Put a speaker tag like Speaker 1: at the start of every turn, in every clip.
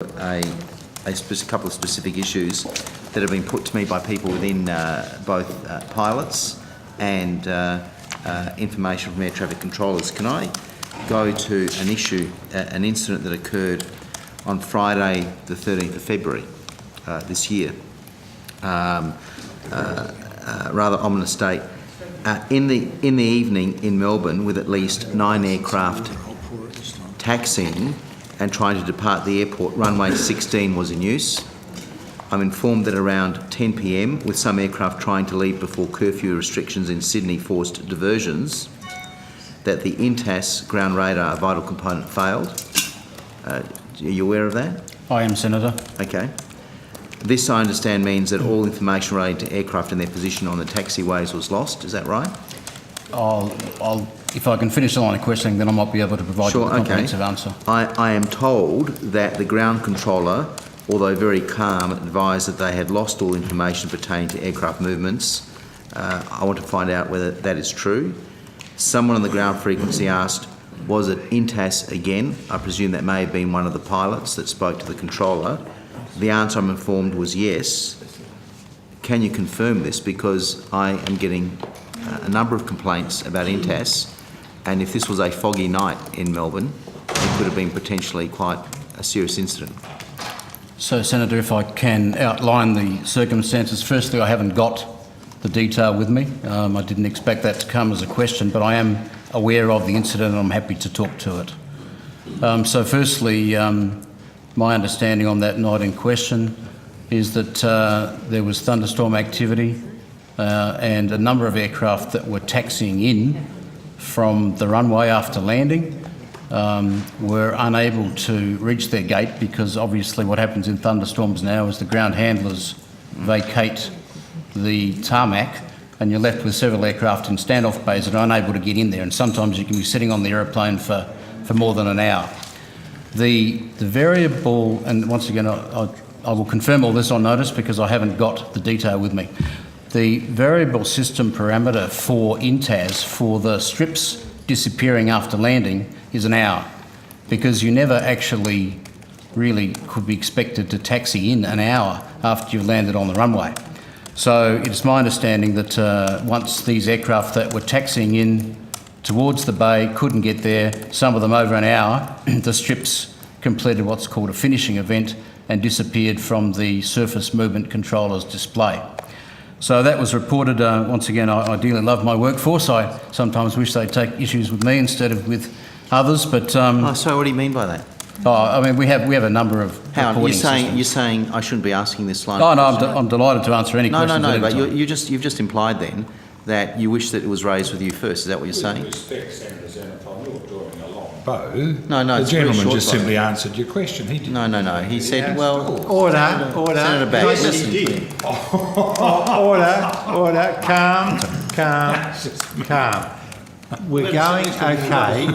Speaker 1: a couple of specific issues that have been put to me by people within both pilots and information from air traffic controllers. Can I go to an issue, an incident that occurred on Friday the 13th of February this year? Rather ominous date. In the evening in Melbourne, with at least 9 aircraft taxiing and trying to depart the airport, runway 16 was in use. I'm informed that around 10 p.m, with some aircraft trying to leave before curfew restrictions in Sydney forced diversions, that the INTAS ground radar vital component failed. Are you aware of that?
Speaker 2: I am, Senator.
Speaker 1: Okay. This, I understand, means that all information relating to aircraft and their position on the taxiways was lost. Is that right? If I can finish the line of questioning, then I might be able to provide you with a comprehensive answer. I am told that the ground controller, although very calm, advised that they had lost all information pertaining to aircraft movements. I want to find out whether that is true. Someone on the ground frequency asked, was it INTAS again? I presume that may have been one of the pilots that spoke to the controller. The answer, I'm informed, was yes. Can you confirm this? Because I am getting a number of complaints about INTAS, and if this was a foggy night in Melbourne, it could have been potentially quite a serious incident.
Speaker 2: So, Senator, if I can outline the circumstances. Firstly, I haven't got the detail with me. I didn't expect that to come as a question, but I am aware of the incident and I'm happy to talk to it. So firstly, my understanding on that night in question is that there was thunderstorm activity and a number of aircraft that were taxiing in from the runway after landing were unable to reach their gate, because obviously what happens in thunderstorms now is the ground handlers vacate the tarmac and you're left with several aircraft in standoff bays that are unable to get in there, and sometimes you can be sitting on the aeroplane for more than an hour. The variable, and once again I will confirm all this on notice because I haven't got the detail with me. The variable system parameter for INTAS for the strips disappearing after landing is an hour, because you never actually really could be expected to taxi in an hour after you've landed on the runway. So it's my understanding that once these aircraft that were taxiing in towards the bay couldn't get there, some of them over an hour, the strips completed what's called a finishing event and disappeared from the surface movement controller's display. So that was reported. Once again, I ideally love my workforce. I sometimes wish they'd take issues with me instead of with others. But
Speaker 1: so what do you mean by that?
Speaker 2: I mean, we have a number of
Speaker 1: you're saying I shouldn't be asking this line?
Speaker 2: Oh no, I'm delighted to answer any questions.
Speaker 1: No, but you've just implied then that you wish that it was raised with you first. Is that what you're saying?
Speaker 3: With respect, Senator Xenophon, you're drawing a long bow.
Speaker 1: No,
Speaker 3: the gentleman just simply answered your question. He didn't.
Speaker 1: No. He said, well,
Speaker 4: order.
Speaker 1: Senator Back, listen.
Speaker 4: Order. Calm. We're going okay,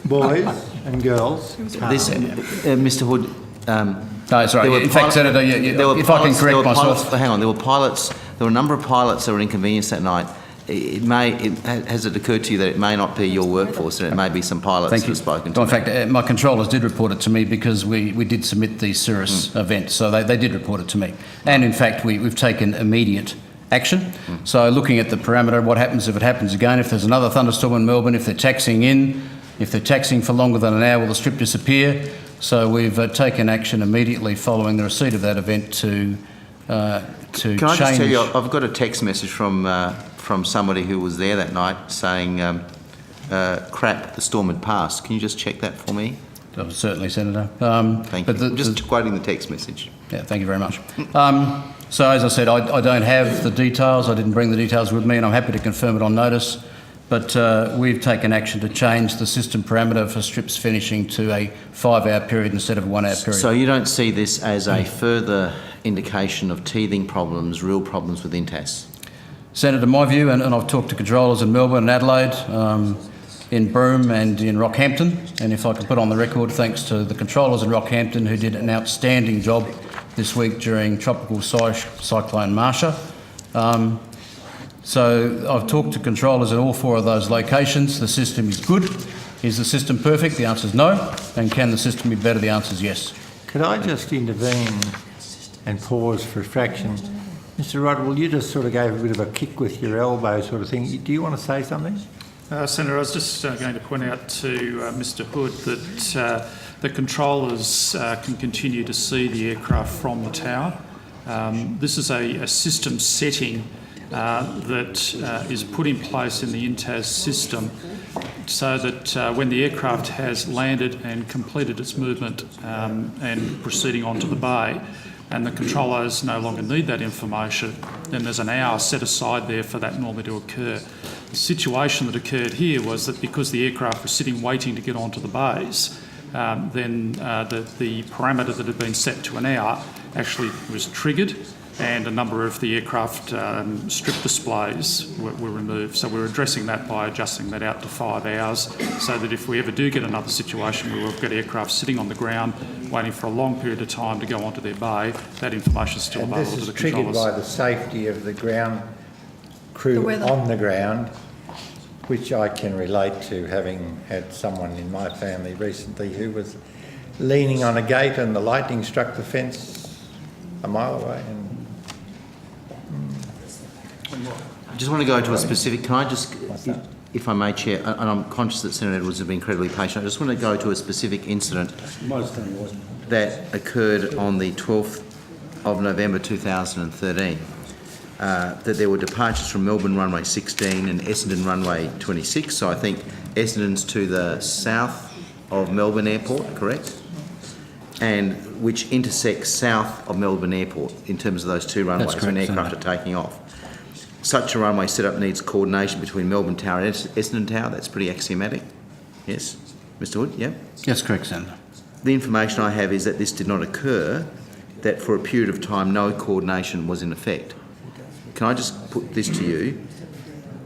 Speaker 4: boys and girls.
Speaker 1: This, Mr. Hood.
Speaker 2: No, sorry. In fact, Senator, if I can correct myself.
Speaker 1: Hang on. There were a number of pilots that were inconvenienced that night. Has it occurred to you that it may not be your workforce, and it may be some pilots who have spoken to you?
Speaker 2: In fact, my controllers did report it to me because we did submit the Cirrus event, so they did report it to me. And in fact, we've taken immediate action. So looking at the parameter, what happens if it happens again? If there's another thunderstorm in Melbourne, if they're taxiing in, if they're taxiing for longer than an hour, will the strip disappear? So we've taken action immediately following the receipt of that event to change.
Speaker 1: Can I just tell you, I've got a text message from somebody who was there that night saying, crap, the storm had passed. Can you just check that for me?
Speaker 2: Certainly, Senator.
Speaker 1: Thank you. I'm just quoting the text message.
Speaker 2: Yeah, thank you very much. So as I said, I don't have the details. I didn't bring the details with me, and I'm happy to confirm it on notice. But we've taken action to change the system parameter for strips finishing to a 5-hour period instead of a 1-hour period.
Speaker 1: So you don't see this as a further indication of teething problems, real problems with INTAS?
Speaker 2: Senator, my view, and I've talked to controllers in Melbourne and Adelaide, in Broome and in Rockhampton, and if I can put on the record, thanks to the controllers in Rockhampton who did an outstanding job this week during Tropical Cyclone Marsha. So I've talked to controllers in all 4 of those locations. The system is good. Is the system perfect? The answer is no. And can the system be better? The answer is yes.
Speaker 4: Could I just intervene and pause for a fraction? Mr. Rudd, will you just sort of gave a bit of a kick with your elbow sort of thing. Do you want to say something?
Speaker 5: Senator, I was just going to point out to Mr Hood that the controllers can continue to see the aircraft from the tower. This is a system setting that is put in place in the INTAS system so that when the aircraft has landed and completed its movement and proceeding onto the bay, and the controllers no longer need that information, then there's an hour set aside there for that normally to occur. The situation that occurred here was that because the aircraft was sitting waiting to get onto the bays, then the parameter that had been set to an hour actually was triggered, and a number of the aircraft strip displays were removed. So we're addressing that by adjusting that out to 5 hours, so that if we ever do get another situation where we've got aircraft sitting on the ground waiting for a long period of time to go onto their bay, that information is still available to the controllers.
Speaker 4: This is triggered by the safety of the ground crew on the ground, which I can relate to, having had someone in my family recently who was leaning on a gate and the lightning struck the fence a mile away. And
Speaker 1: I just want to go to a specific, can I just, if I may, Chair, and I'm conscious that Senator Edwards has been incredibly patient, I just want to go to a specific incident that occurred on the 12th of November 2013, that there were departures from Melbourne runway 16 and Essendon runway 26, so I think Essendon's to the south of Melbourne Airport, correct? And which intersects south of Melbourne Airport in terms of those two runways when aircraft are taking off. Such a runway setup needs coordination between Melbourne Tower and Essendon Tower. That's pretty axiomatic. Yes? Mr Hood, yeah?
Speaker 2: Yes, correct, Senator.
Speaker 1: The information I have is that this did not occur, that for a period of time no coordination was in effect. Can I just put this to you?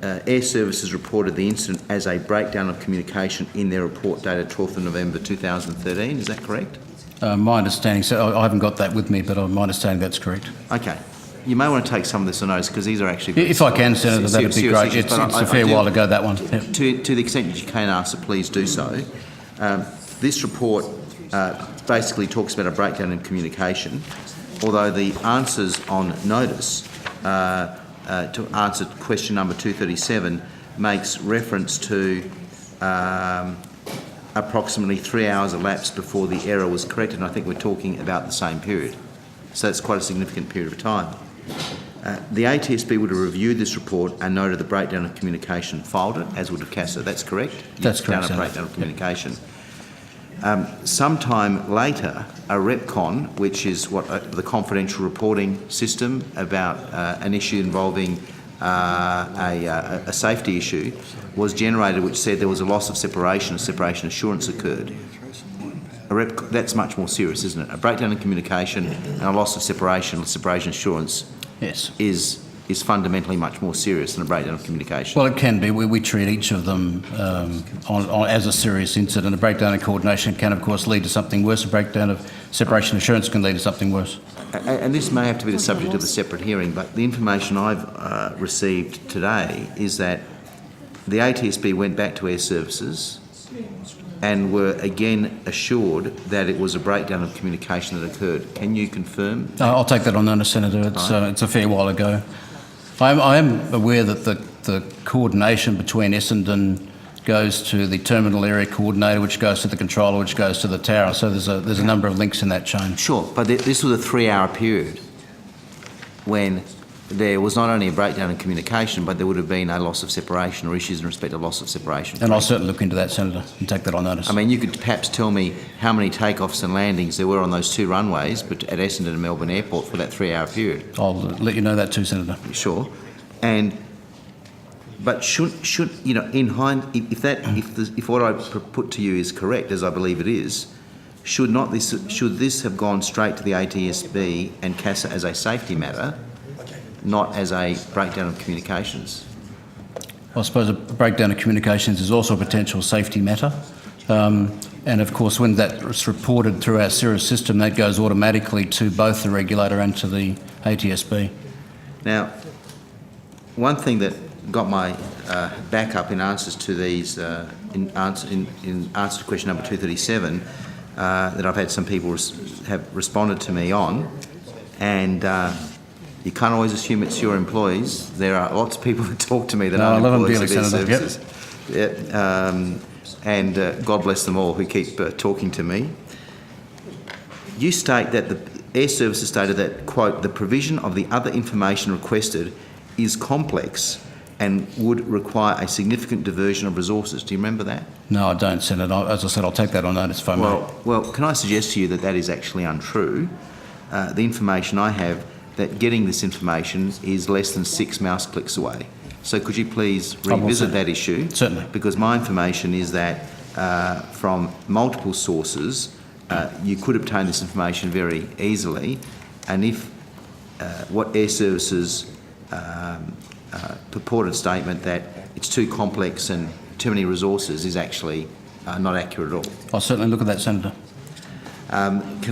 Speaker 1: Air Services reported the incident as a breakdown of communication in their report dated 12th of November 2013. Is that correct?
Speaker 2: My understanding, so I haven't got that with me, but my understanding that's correct.
Speaker 1: Okay. You may want to take some of this on notice because these are actually...
Speaker 2: If I can, Senator, that'd be great. It's a fair while ago, that one. Yep.
Speaker 1: To the extent that you can answer, please do so. This report basically talks about a breakdown in communication, although the answers on notice to answer question number 237 makes reference to approximately 3 hours elapsed before the error was corrected, and I think we're talking about the same period. So it's quite a significant period of time. The ATSB would have reviewed this report and noted the breakdown of communication, filed it, as would have CASA. That's correct?
Speaker 2: That's correct,
Speaker 1: Done a breakdown of communication. Sometime later, a REPCON, which is what the confidential reporting system about an issue involving a safety issue, was generated, which said there was a loss of separation assurance occurred. That's much more serious, isn't it? A breakdown in communication and a loss of separation assurance is fundamentally much more serious than a breakdown of communication.
Speaker 2: Well, it can be. We treat each of them as a serious incident. A breakdown in coordination can, of course, lead to something worse. A breakdown of separation assurance can lead to something worse.
Speaker 1: And this may have to be the subject of a separate hearing, but the information I've received today is that the ATSB went back to Air Services and were again assured that it was a breakdown of communication that occurred. Can you confirm?
Speaker 2: I'll take that on notice, Senator. It's a fair while ago. I am aware that the coordination between Essendon goes to the terminal area coordinator, which goes to the controller, which goes to the tower. So there's a number of links in that chain.
Speaker 1: Sure, but this was a 3-hour period when there was not only a breakdown in communication, but there would have been a loss of separation or issues in respect of loss of separation.
Speaker 2: And I'll certainly look into that, Senator, and take that on notice.
Speaker 1: I mean, you could perhaps tell me how many takeoffs and landings there were on those two runways but at Essendon and Melbourne Airport for that 3-hour period.
Speaker 2: I'll let you know that too, Senator.
Speaker 1: Sure. But should you know, in if what I put to you is correct, as I believe it is, should this have gone straight to the ATSB and CASA as a safety matter, not as a breakdown of communications?
Speaker 2: I suppose a breakdown of communications is also a potential safety matter. And of course, when that's reported through our Cirrus system, that goes automatically to both the regulator and to the ATSB.
Speaker 1: Now, one thing that got my backup in answers to these, in answer to question number 237, that I've had some people have responded to me on, and you can't always assume it's your employees. There are lots of people that talk to me that aren't employees of their services. And God bless them all who keep talking to me. You state that the Air Services stated that, quote, the provision of the other information requested is complex and would require a significant diversion of resources. Do you remember that?
Speaker 2: No, I don't, Senator. As I said, I'll take that on notice if I may.
Speaker 1: Well, can I suggest to you that that is actually untrue? The information I have, that getting this information is less than 6 mouse clicks away. So could you please revisit that issue?
Speaker 2: Certainly.
Speaker 1: Because my information is that from multiple sources, you could obtain this information very easily, and if what Air Services purported statement that it's too complex and too many resources is actually not accurate at all.
Speaker 2: I'll certainly look at that, Senator.
Speaker 1: And